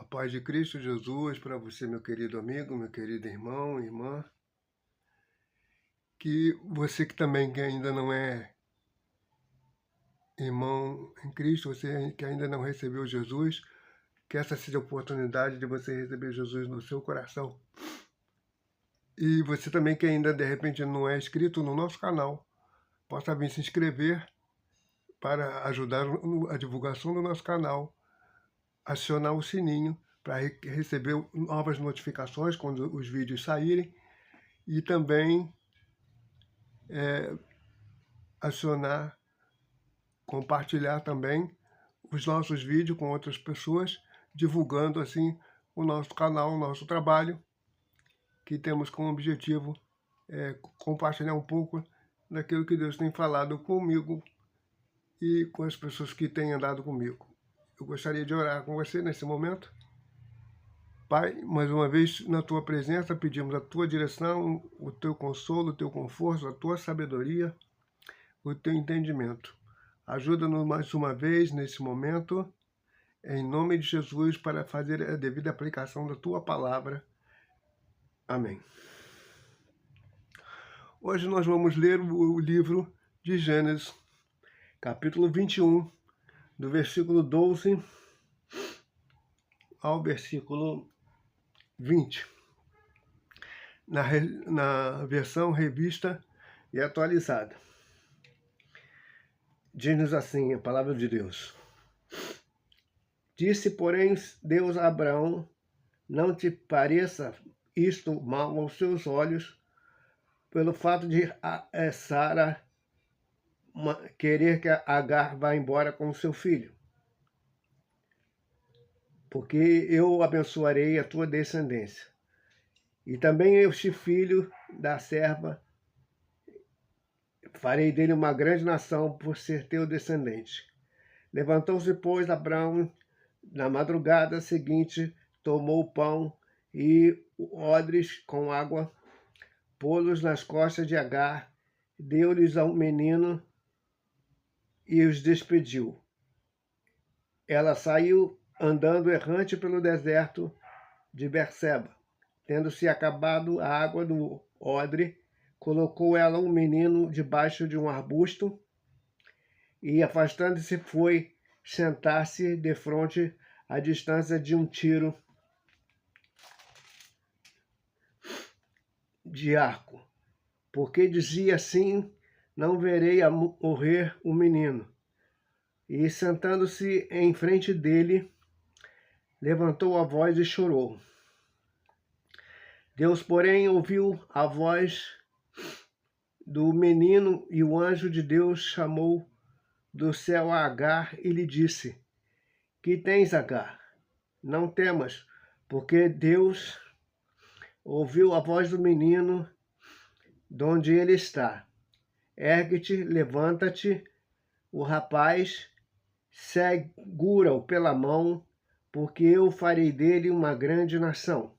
paz de Cristo Jesus para você, meu querido amigo, meu querido irmão, irmã. Que você que ainda não é irmão em Cristo, você que ainda não recebeu Jesus, que essa seja a oportunidade de você receber Jesus no seu coração. E você também que ainda de repente não é inscrito no nosso canal, possa vir se inscrever para ajudar a divulgação do nosso canal, acionar o sininho para receber novas notificações quando os vídeos saírem e também acionar, compartilhar também os nossos vídeos com outras pessoas, divulgando assim o nosso canal, o nosso trabalho, que temos como objetivo compartilhar um pouco daquilo que Deus tem falado comigo e com as pessoas que têm andado comigo. Eu gostaria de orar com você nesse momento. Pai, mais uma vez, na Tua presença, pedimos a Tua direção, o Teu consolo, o Teu conforto, a Tua sabedoria, o Teu entendimento. Ajuda-nos mais uma vez nesse momento, em nome de Jesus, para fazer a devida aplicação da Tua palavra. Amém. Hoje nós vamos ler o livro de Gênesis, capítulo 21, do versículo 12 ao versículo 20, na versão revista e atualizada. Diz-nos assim a palavra de Deus. Disse, porém, Deus a Abraão, não te pareça isto mal aos seus olhos, pelo fato de Sara querer que Agar vá embora com o seu filho. Porque eu abençoarei a tua descendência. E também este filho da serva, farei dele uma grande nação por ser teu descendente. Levantou-se, pois, Abraão, na madrugada seguinte, tomou o pão e odres com água, pô-los nas costas de Agar, deu-lhes ao menino e os despediu. Ela saiu andando errante pelo deserto de Berseba. Tendo-se acabado a água do odre, colocou ela o menino debaixo de um arbusto e, afastando-se, foi sentar-se defronte à distância de um tiro de arco, porque dizia assim, não verei a morrer o menino. E, sentando-se em frente dele, levantou a voz e chorou. Deus, porém, ouviu a voz do menino e o anjo de Deus chamou do céu a Agar e lhe disse, que tens, Agar? Não temas, porque Deus ouviu a voz do menino de onde ele está. Ergue-te, levanta-te, o rapaz, segura-o pela mão, porque eu farei dele uma grande nação.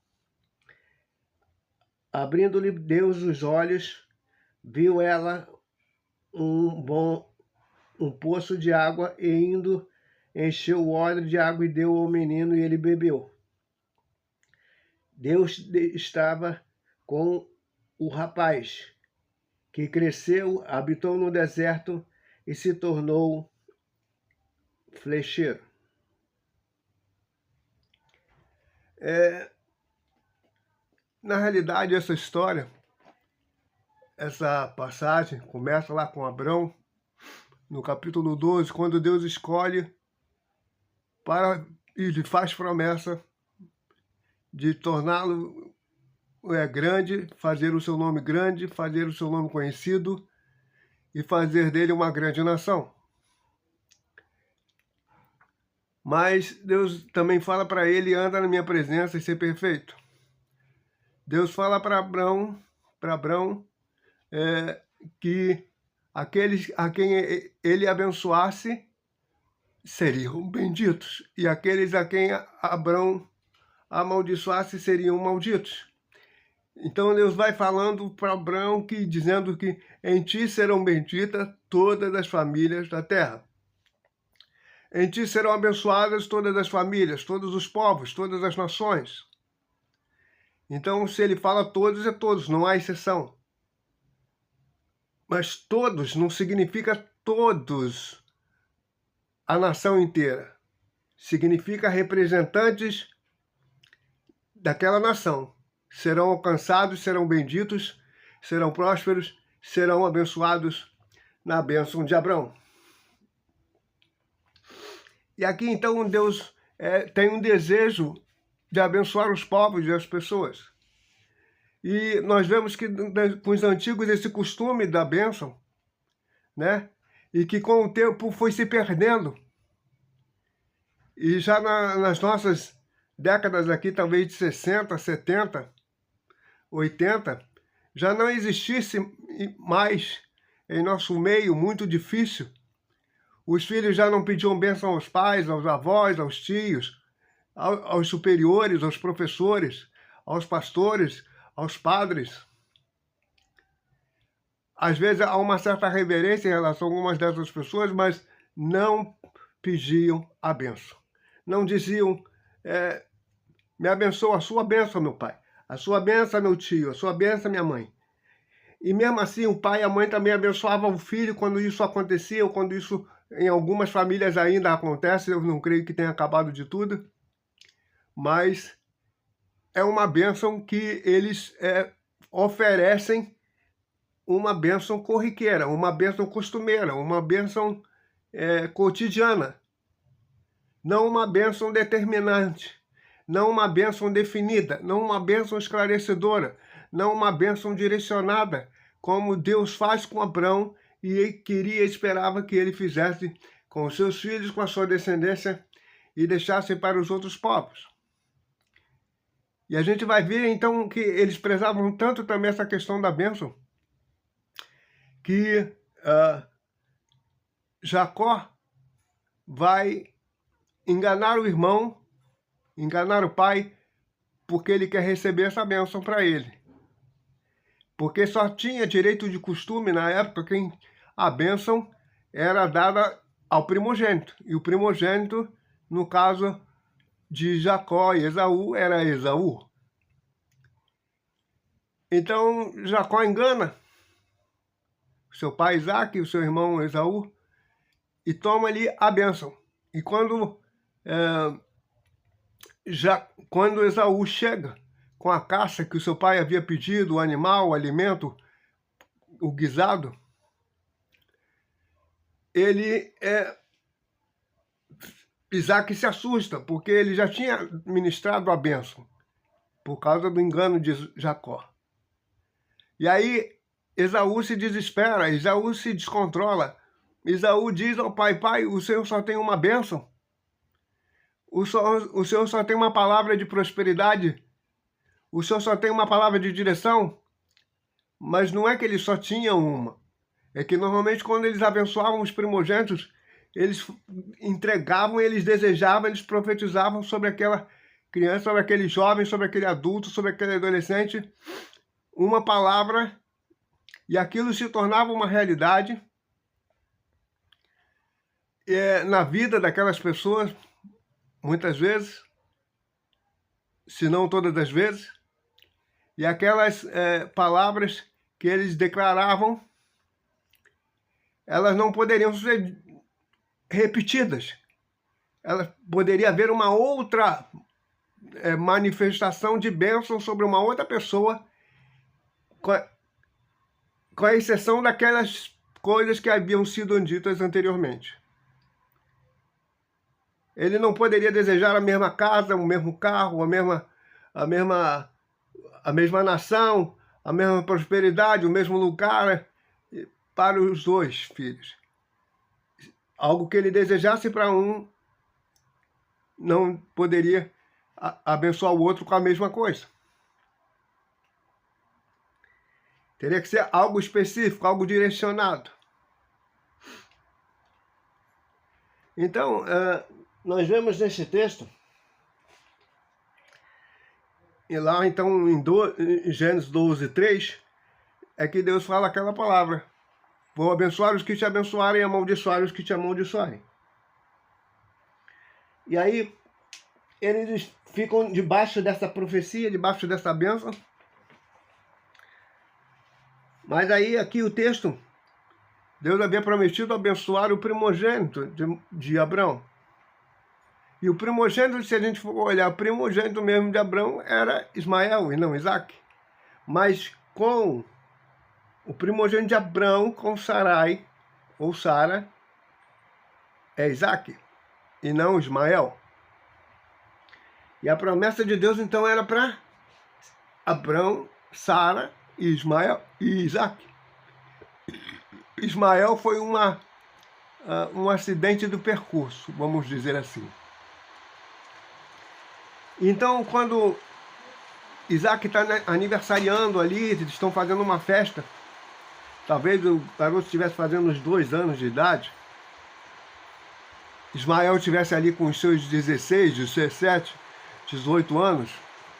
Abrindo-lhe Deus os olhos, viu ela um poço de água e indo, encheu o odre de água e deu ao menino e ele bebeu. Deus estava com o rapaz, que cresceu, habitou no deserto e se tornou flecheiro. Na realidade, essa história, essa passagem, começa lá com Abrão, no capítulo 12, quando Deus escolhe e lhe faz promessa de torná-lo grande, fazer o seu nome grande, fazer o seu nome conhecido e fazer dele uma grande nação. Mas Deus também fala para ele, anda na minha presença e ser perfeito. Deus fala para Abrão que aqueles a quem ele abençoasse seriam benditos, e aqueles a quem Abrão amaldiçoasse seriam malditos. Então Deus vai falando para Abrão, dizendo que em ti serão benditas todas as famílias da terra. Em ti serão abençoadas todas as famílias, todos os povos, todas as nações. Então, se ele fala todos, é todos, não há exceção. Mas todos não significa todos, a nação inteira. Significa representantes daquela nação. Serão alcançados, serão benditos, serão prósperos, serão abençoados na bênção de Abraão. E aqui, então, Deus tem um desejo de abençoar os povos e as pessoas. E nós vemos que com os antigos esse costume da bênção, né? E que com o tempo foi se perdendo. E já nas nossas décadas aqui, talvez de 60, 70, 80, já não existisse mais em nosso meio, muito difícil. Os filhos já não pediam bênção aos pais, aos avós, aos tios, aos superiores, aos professores, aos pastores, aos padres. Às vezes há uma certa reverência em relação a algumas dessas pessoas, mas não pediam a bênção. Não diziam, me abençoa, a sua bênção, meu pai. A sua bênção, meu tio. A sua bênção, minha mãe. E mesmo assim, o pai e a mãe também abençoavam o filho quando isso acontecia, ou quando isso em algumas famílias ainda acontece. Eu não creio que tenha acabado de tudo. Mas é uma bênção que eles oferecem, uma bênção corriqueira, uma bênção costumeira, uma bênção cotidiana. Não uma bênção determinante, não uma bênção definida, não uma bênção esclarecedora, não uma bênção direcionada, como Deus faz com Abraão e queria, esperava que ele fizesse com os seus filhos, com a sua descendência, e deixasse para os outros povos. E a gente vai ver, então, que eles prezavam tanto também essa questão da bênção, que Jacó vai enganar o irmão, enganar o pai, porque ele quer receber essa bênção para ele. Porque só tinha direito de costume na época que a bênção era dada ao primogênito. E o primogênito, no caso de Jacó e Esaú, era Esaú. Então Jacó engana seu pai Isaac e o seu irmão Esaú e toma-lhe a bênção. E quando Esaú chega com a caça que o seu pai havia pedido, o animal, o alimento, o guisado, Isaac se assusta, porque ele já tinha ministrado a bênção, por causa do engano de Jacó. E aí Esaú se desespera, Esaú se descontrola. Esaú diz ao pai, pai, o Senhor só tem uma bênção. O Senhor só tem uma palavra de prosperidade. O Senhor só tem uma palavra de direção. Mas não é que ele só tinha uma. É que normalmente quando eles abençoavam os primogênitos, eles entregavam, eles desejavam, eles profetizavam sobre aquela criança, sobre aquele jovem, sobre aquele adulto, sobre aquele adolescente, uma palavra, e aquilo se tornava uma realidade na vida daquelas pessoas, muitas vezes, se não todas as vezes, e aquelas palavras que eles declaravam, elas não poderiam ser repetidas. Poderia haver uma outra manifestação de bênção sobre uma outra pessoa, com a exceção daquelas coisas que haviam sido ditas anteriormente. Ele não poderia desejar a mesma casa, o mesmo carro, a mesma nação, a mesma prosperidade, o mesmo lugar para os dois filhos. Algo que ele desejasse para um, não poderia abençoar o outro com a mesma coisa. Teria que ser algo específico, algo direcionado. Então, nós vemos nesse texto, e lá então em Gênesis 12, 3, é que Deus fala aquela palavra: vou abençoar os que te abençoarem e amaldiçoar os que te amaldiçoarem. E aí eles ficam debaixo dessa profecia, debaixo dessa bênção. Mas aí aqui o texto, Deus havia prometido abençoar o primogênito de Abraão. E o primogênito, se a gente for olhar, o primogênito mesmo de Abraão era Ismael e não Isaac. Mas com o primogênito de Abraão, com Sarai, ou Sara, é Isaac e não Ismael. E a promessa de Deus então era para Abraão, Sara e Ismael e Isaac. Ismael foi um acidente do percurso, vamos dizer assim. Então, quando Isaac está aniversariando ali, eles estão fazendo uma festa, talvez o garoto estivesse fazendo uns 2 anos de idade, Ismael estivesse ali com os seus 16, 17, 18 anos,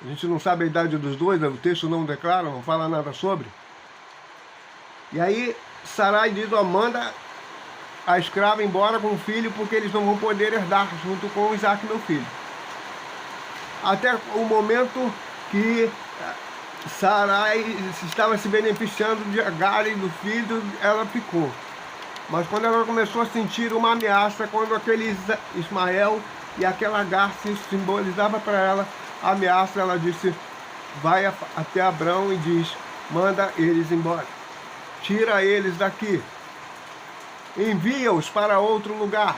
a gente não sabe a idade dos dois, o texto não declara, não fala nada sobre. E aí Sarai diz, ó, manda a escrava embora com o filho, porque eles não vão poder herdar junto com Isaac, meu filho. Até o momento que Sarai estava se beneficiando de Agar e do filho, ela ficou. Mas quando ela começou a sentir uma ameaça, quando aquele Ismael e aquela Agar se simbolizava para ela a ameaça, ela disse, vai até Abraão e diz, manda eles embora. Tira eles daqui. Envia-os para outro lugar.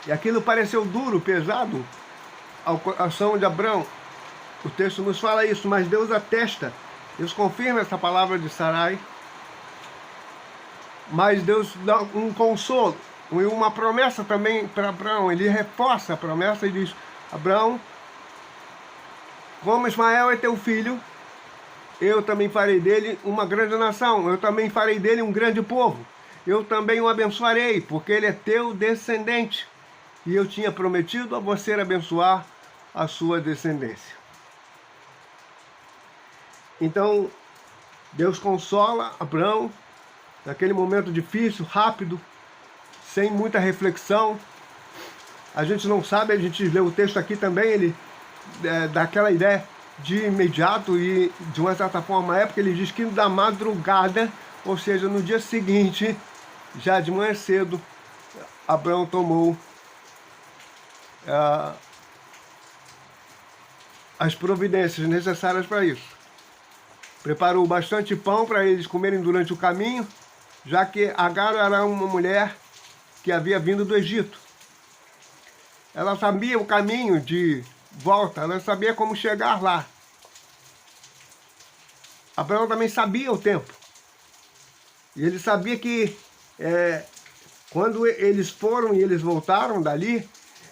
E aquilo pareceu duro, pesado ao coração de Abraão. O texto nos fala isso, mas Deus atesta, Deus confirma essa palavra de Sarai. Mas Deus dá um consolo e uma promessa também para Abraão. Ele reforça a promessa e diz, Abraão, como Ismael é teu filho, eu também farei dele uma grande nação, eu também farei dele um grande povo. Eu também o abençoarei, porque ele é teu descendente. E eu tinha prometido a você abençoar a sua descendência. Então, Deus consola Abraão, naquele momento difícil, rápido, sem muita reflexão. A gente não sabe, a gente lê o texto aqui também, ele dá aquela ideia de imediato e, de uma certa forma, época, ele diz que da madrugada, ou seja, no dia seguinte, já de manhã cedo, Abraão tomou as providências necessárias para isso. Preparou bastante pão para eles comerem durante o caminho, já que Agar era uma mulher que havia vindo do Egito. Ela sabia o caminho de volta, ela sabia como chegar lá. Abraão também sabia o tempo. E ele sabia que quando eles foram e eles voltaram dali,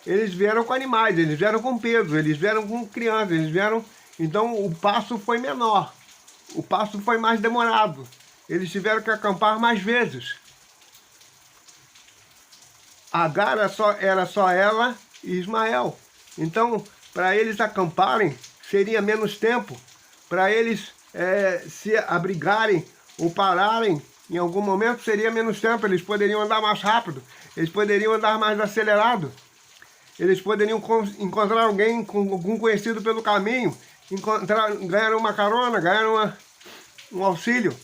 eles vieram com animais, eles vieram com peso, eles vieram com crianças, eles vieram... Então o passo foi menor, o passo foi mais demorado. Eles tiveram que acampar mais vezes. Agar era só ela e Ismael. Então, para eles acamparem, seria menos tempo. Para eles se abrigarem ou pararem, em algum momento seria menos tempo. Eles poderiam andar mais rápido, eles poderiam andar mais acelerado. Eles poderiam encontrar alguém, com algum conhecido pelo caminho, ganhar uma carona, ganhar um auxílio.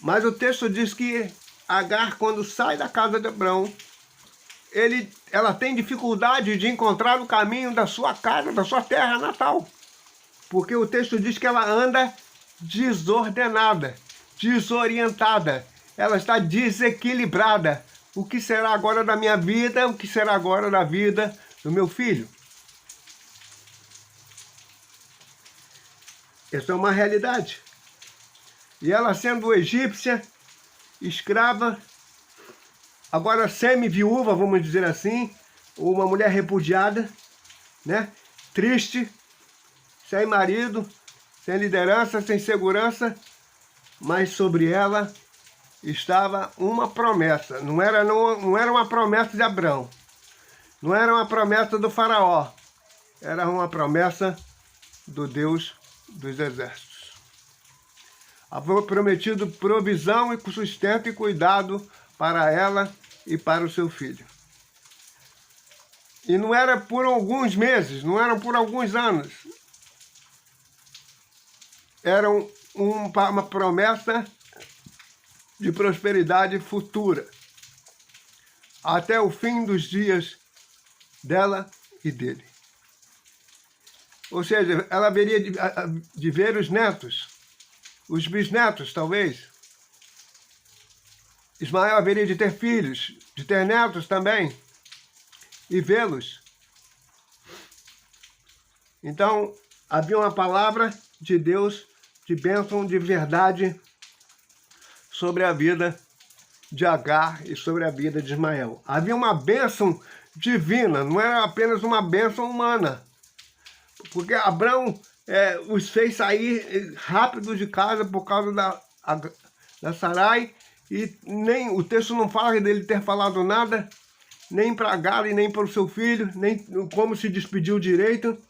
Mas o texto diz que Agar, quando sai da casa de Abraão, ela tem dificuldade de encontrar o caminho da sua casa, da sua terra natal. Porque o texto diz que ela anda desordenada, desorientada. Ela está desequilibrada. O que será agora da minha vida? O que será agora da vida do meu filho? Essa é uma realidade. E ela, sendo egípcia, escrava, agora semi-viúva, vamos dizer assim, ou uma mulher repudiada, né? Triste, sem marido, sem liderança, sem segurança, mas sobre ela estava uma promessa. Não era uma promessa de Abraão, não era uma promessa do faraó, era uma promessa do Deus dos exércitos. Havia prometido provisão e sustento e cuidado para ela e para o seu filho. E não era por alguns meses, não era por alguns anos. Era uma promessa de prosperidade futura, até o fim dos dias dela e dele. Ou seja, ela haveria de ver os netos, os bisnetos, talvez. Ismael haveria de ter filhos, de ter netos também, e vê-los. Então, havia uma palavra de Deus, de bênção, de verdade, sobre a vida de Agar e sobre a vida de Ismael. Havia uma bênção divina, não era apenas uma bênção humana. Porque Abraão os fez sair rápido de casa por causa da Sarai, e nem o texto não fala dele ter falado nada, nem para Agar e nem para o seu filho, nem como se despediu direito,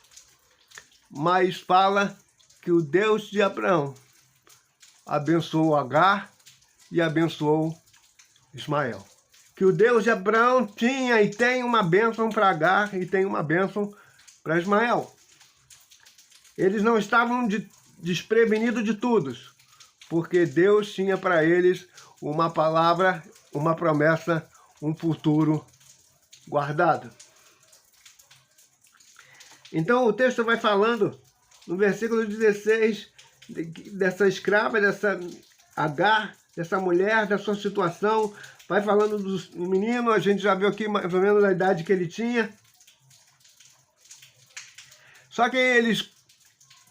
mas fala que o Deus de Abraão abençoou Agar e abençoou Ismael. Que o Deus de Abraão tinha e tem uma bênção para Agar e tem uma bênção para Ismael. Eles não estavam desprevenidos de tudo, porque Deus tinha para eles uma palavra, uma promessa, um futuro guardado. Então o texto vai falando, no versículo 16, dessa escrava, dessa Agar, dessa mulher, da sua situação. Vai falando do menino, a gente já viu aqui mais ou menos a idade que ele tinha. Só que eles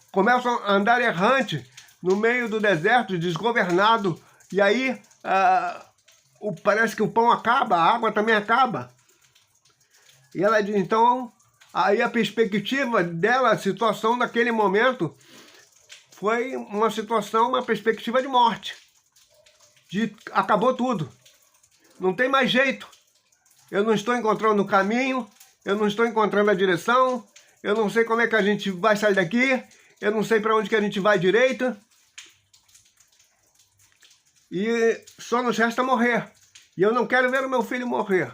começam a andar errante no meio do deserto, desgovernado, e aí parece que o pão acaba, a água também acaba. E ela diz, então, aí a perspectiva dela, a situação daquele momento, foi uma situação, uma perspectiva de morte. Acabou tudo. Não tem mais jeito. Eu não estou encontrando o caminho, eu não estou encontrando a direção, eu não sei como é que a gente vai sair daqui, eu não sei para onde que a gente vai direito. E só nos resta morrer. E eu não quero ver o meu filho morrer.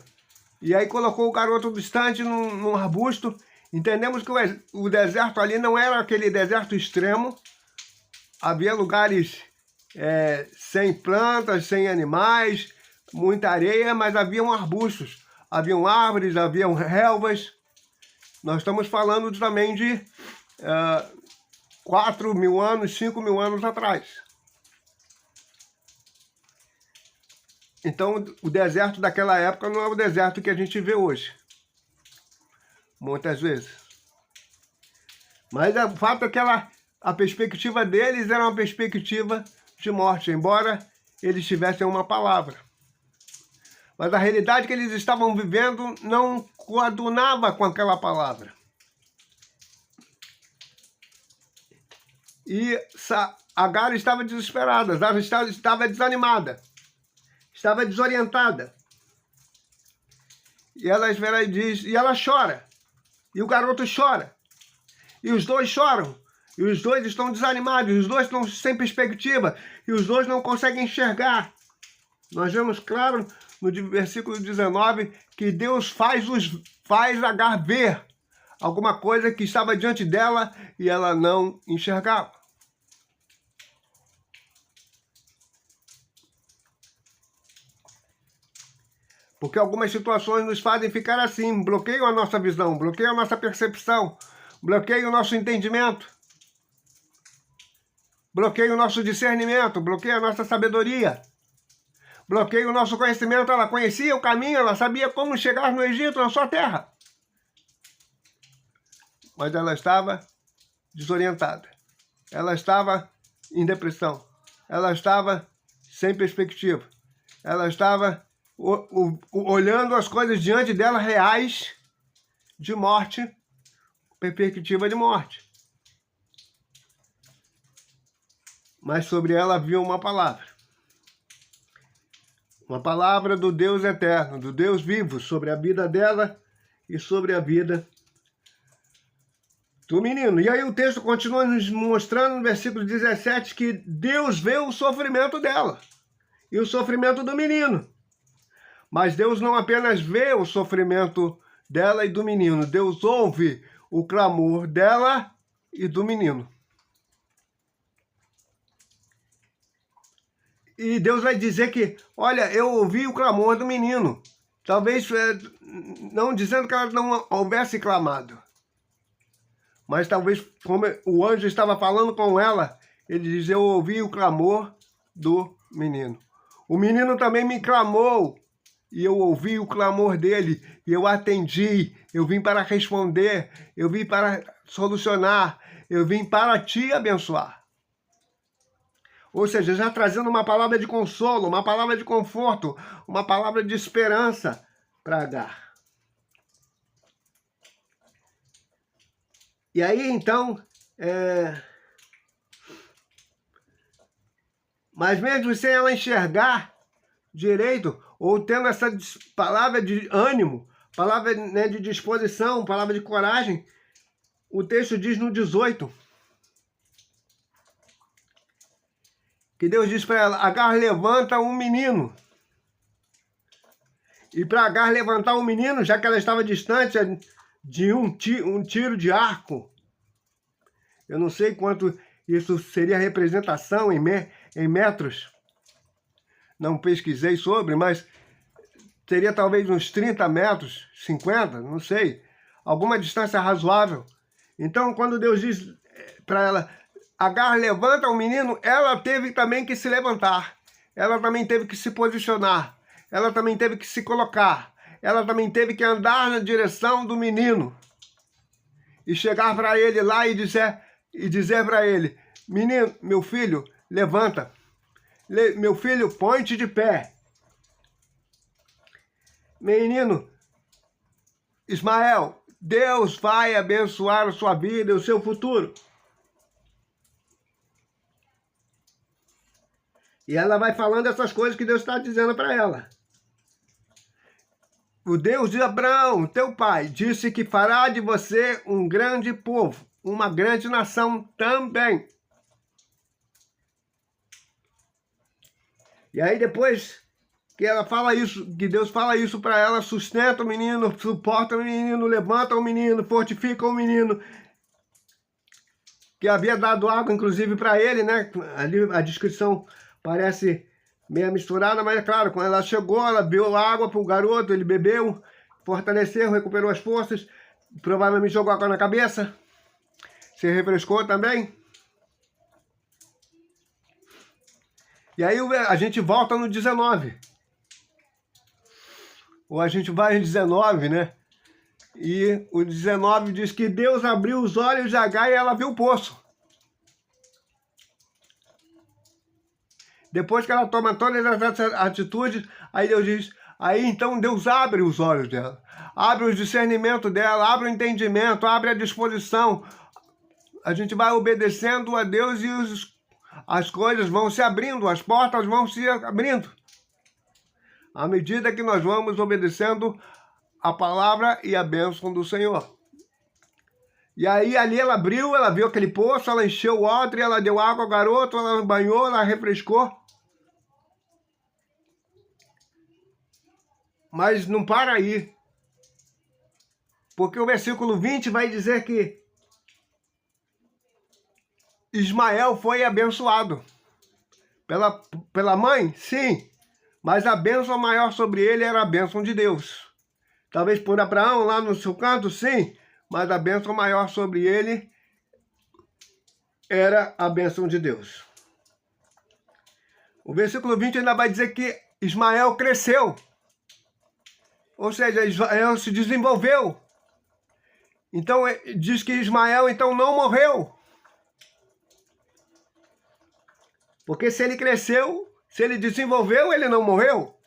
E aí colocou o garoto distante num arbusto. Entendemos que o deserto ali não era aquele deserto extremo. Havia lugares sem plantas, sem animais, muita areia, mas haviam arbustos. Haviam árvores, haviam relvas. Nós estamos falando também de 4.000 anos, 5.000 anos atrás. Então, o deserto daquela época não é o deserto que a gente vê hoje. Muitas vezes. Mas o fato é que a perspectiva deles era uma perspectiva de morte, embora eles tivessem uma palavra. Mas a realidade que eles estavam vivendo não coadunava com aquela palavra. E Agar estava desesperada, estava desanimada, estava desorientada. E ela diz, e ela chora, e o garoto chora, e os dois choram, e os dois estão desanimados, e os dois estão sem perspectiva, e os dois não conseguem enxergar. Nós vemos claro no versículo 19 que Deus faz Agar ver alguma coisa que estava diante dela e ela não enxergava. Porque algumas situações nos fazem ficar assim, bloqueiam a nossa visão, bloqueiam a nossa percepção, bloqueiam o nosso entendimento, bloqueiam o nosso discernimento, bloqueiam a nossa sabedoria, bloqueiam o nosso conhecimento. Ela conhecia o caminho, ela sabia como chegar no Egito, na sua terra. Mas ela estava desorientada, ela estava em depressão, ela estava sem perspectiva, ela estava olhando as coisas diante dela reais, de morte, perspectiva de morte. Mas sobre ela havia uma palavra do Deus eterno, do Deus vivo, sobre a vida dela e sobre a vida do menino. E aí o texto continua nos mostrando no versículo 17 que Deus vê o sofrimento dela e o sofrimento do menino. Mas Deus não apenas vê o sofrimento dela e do menino, Deus ouve o clamor dela e do menino. E Deus vai dizer que, olha, eu ouvi o clamor do menino. Talvez, não dizendo que ela não houvesse clamado, mas talvez, como o anjo estava falando com ela, ele diz, eu ouvi o clamor do menino. O menino também me clamou, e eu ouvi o clamor dele, e eu atendi, eu vim para responder, eu vim para solucionar, eu vim para te abençoar. Ou seja, já trazendo uma palavra de consolo, uma palavra de conforto, uma palavra de esperança para Agar. E aí, então, mas mesmo sem ela enxergar direito, ou tendo essa palavra de ânimo, palavra, né, de disposição, palavra de coragem, o texto diz no 18, que Deus diz para ela, Agar, levanta um menino. E para Agar levantar um menino, já que ela estava distante de um tiro de arco, eu não sei quanto isso seria a representação em metros, não pesquisei sobre, mas seria talvez uns 30 metros, 50, não sei, alguma distância razoável. Então, quando Deus diz para ela, Agar, levanta o menino, ela teve também que se levantar, ela também teve que se posicionar, ela também teve que se colocar, ela também teve que andar na direção do menino e chegar para ele lá e dizer para ele, menino, meu filho, levanta, meu filho, põe-te de pé. Menino, Ismael, Deus vai abençoar a sua vida e o seu futuro. E ela vai falando essas coisas que Deus está dizendo para ela. O Deus de Abraão, teu pai, disse que fará de você um grande povo, uma grande nação também. E aí depois que ela fala isso, que Deus fala isso para ela, sustenta o menino, suporta o menino, levanta o menino, fortifica o menino, que havia dado água inclusive para ele, né? Ali a descrição parece meio misturada, mas é claro, quando ela chegou, ela deu água para o garoto, ele bebeu, fortaleceu, recuperou as forças, provavelmente jogou água na cabeça, se refrescou também. E aí a gente volta no 19. Ou a gente vai no 19, né? E o 19 diz que Deus abriu os olhos de Agar e ela viu o poço. Depois que ela toma todas essas atitudes, aí Deus diz, aí então Deus abre os olhos dela, abre o discernimento dela, abre o entendimento, abre a disposição. A gente vai obedecendo a Deus e as coisas vão se abrindo, as portas vão se abrindo. À medida que nós vamos obedecendo a palavra e a bênção do Senhor. E aí ali ela abriu, ela viu aquele poço, ela encheu o odre, ela deu água ao garoto, ela banhou, ela refrescou. Mas não para aí. Porque o versículo 20 vai dizer que Ismael foi abençoado. Pela mãe? Sim. Mas a bênção maior sobre ele era a bênção de Deus. Talvez por Abraão lá no seu canto, sim. Mas a bênção maior sobre ele era a bênção de Deus. O versículo 20 ainda vai dizer que Ismael cresceu. Ou seja, Ismael se desenvolveu. Então, diz que Ismael então não morreu. Porque se ele cresceu, se ele desenvolveu, ele não morreu.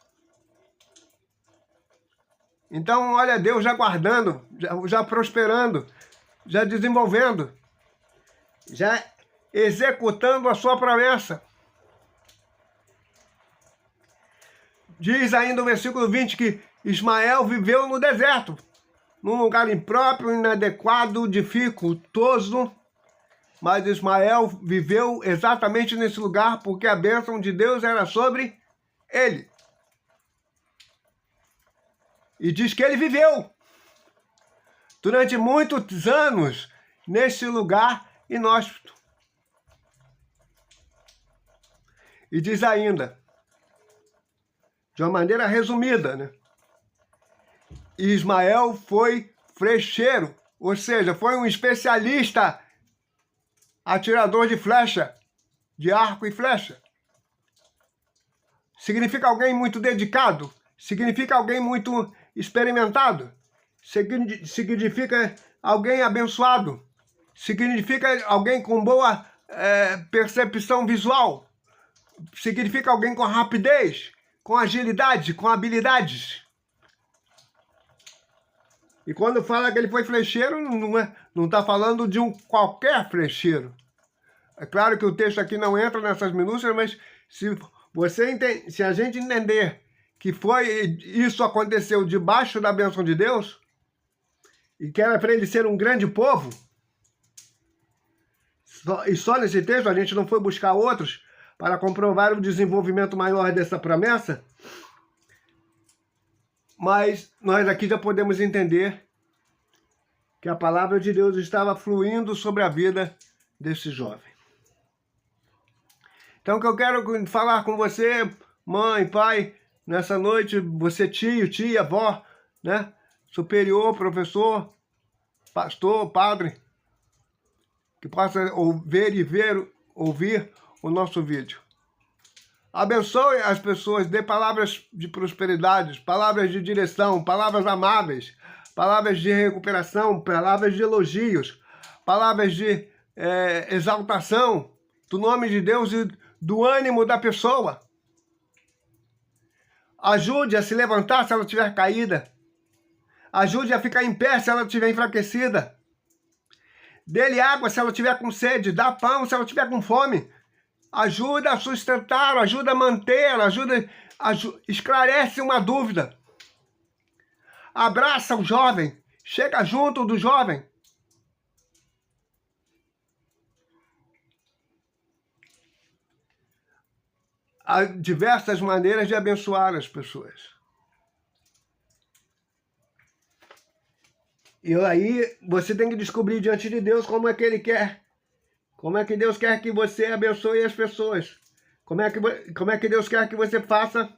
Então, olha, Deus já guardando, já prosperando, já desenvolvendo, já executando a sua promessa. Diz ainda no versículo 20 que Ismael viveu no deserto, num lugar impróprio, inadequado, dificultoso, mas Ismael viveu exatamente nesse lugar porque a bênção de Deus era sobre ele. E diz que ele viveu durante muitos anos nesse lugar inóspito. E diz ainda, de uma maneira resumida, né? Ismael foi flecheiro, ou seja, foi um especialista atirador de flecha, de arco e flecha. Significa alguém muito dedicado, significa alguém muito experimentado, significa alguém abençoado, significa alguém com boa percepção visual, significa alguém com rapidez, com agilidade, com habilidades. E quando fala que ele foi flecheiro, não está falando de um qualquer flecheiro. É claro que o texto aqui não entra nessas minúcias, mas se a gente entender que isso aconteceu debaixo da bênção de Deus, e que era para ele ser um grande povo, e só nesse texto a gente não foi buscar outros para comprovar o desenvolvimento maior dessa promessa, mas nós aqui já podemos entender que a palavra de Deus estava fluindo sobre a vida desse jovem. Então, o que eu quero falar com você, mãe, pai, nessa noite, você tio, tia, avó, né? Superior, professor, pastor, padre, que possa ouvir o nosso vídeo. Abençoe as pessoas, dê palavras de prosperidade, palavras de direção, palavras amáveis, palavras de recuperação, palavras de elogios, palavras de exaltação do nome de Deus e do ânimo da pessoa. Ajude a se levantar se ela estiver caída. Ajude a ficar em pé se ela estiver enfraquecida. Dê-lhe água se ela estiver com sede. Dá pão se ela estiver com fome. Ajuda a sustentar, ajuda a manter, esclarece uma dúvida. Abraça o jovem, chega junto do jovem. Há diversas maneiras de abençoar as pessoas. E aí você tem que descobrir diante de Deus como é que Ele quer. Como é que Deus quer que você abençoe as pessoas. Como é que Deus quer que você faça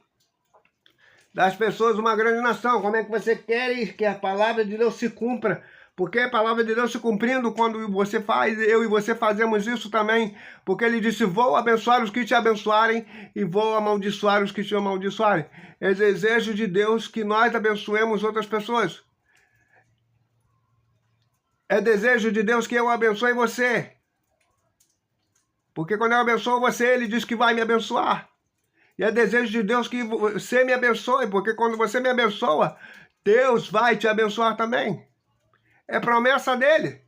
das pessoas uma grande nação. Como é que você quer que a palavra de Deus se cumpra. Porque a palavra de Deus se cumprindo quando você faz, eu e você fazemos isso também. Porque Ele disse, vou abençoar os que te abençoarem e vou amaldiçoar os que te amaldiçoarem. É desejo de Deus que nós abençoemos outras pessoas. É desejo de Deus que eu abençoe você. Porque quando eu abençoo você, Ele diz que vai me abençoar. E é desejo de Deus que você me abençoe, porque quando você me abençoa, Deus vai te abençoar também. É promessa dele.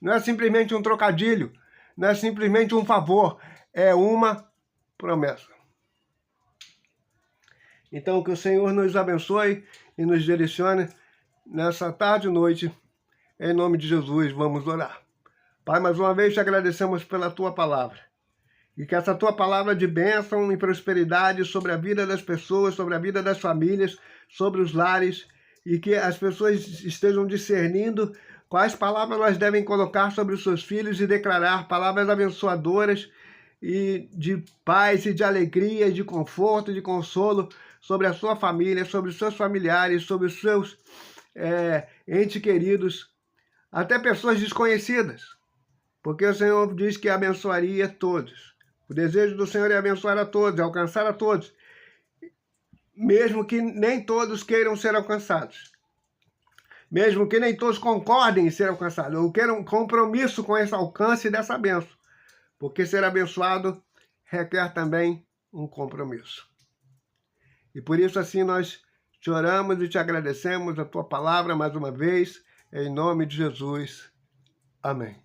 Não é simplesmente um trocadilho, não é simplesmente um favor, é uma promessa. Então, que o Senhor nos abençoe e nos direcione nessa tarde e noite. Em nome de Jesus, vamos orar. Pai, mais uma vez te agradecemos pela tua palavra. E que essa tua palavra de bênção e prosperidade sobre a vida das pessoas, sobre a vida das famílias, sobre os lares, e que as pessoas estejam discernindo quais palavras elas devem colocar sobre os seus filhos e declarar palavras abençoadoras e de paz e de alegria, e de conforto, de consolo sobre a sua família, sobre os seus familiares, sobre os seus entes queridos, até pessoas desconhecidas. Porque o Senhor diz que abençoaria todos. O desejo do Senhor é abençoar a todos, é alcançar a todos. Mesmo que nem todos queiram ser alcançados. Mesmo que nem todos concordem em ser alcançados. Ou queiram um compromisso com esse alcance dessa bênção. Porque ser abençoado requer também um compromisso. E por isso assim nós te oramos e te agradecemos a tua palavra mais uma vez. Em nome de Jesus. Amém.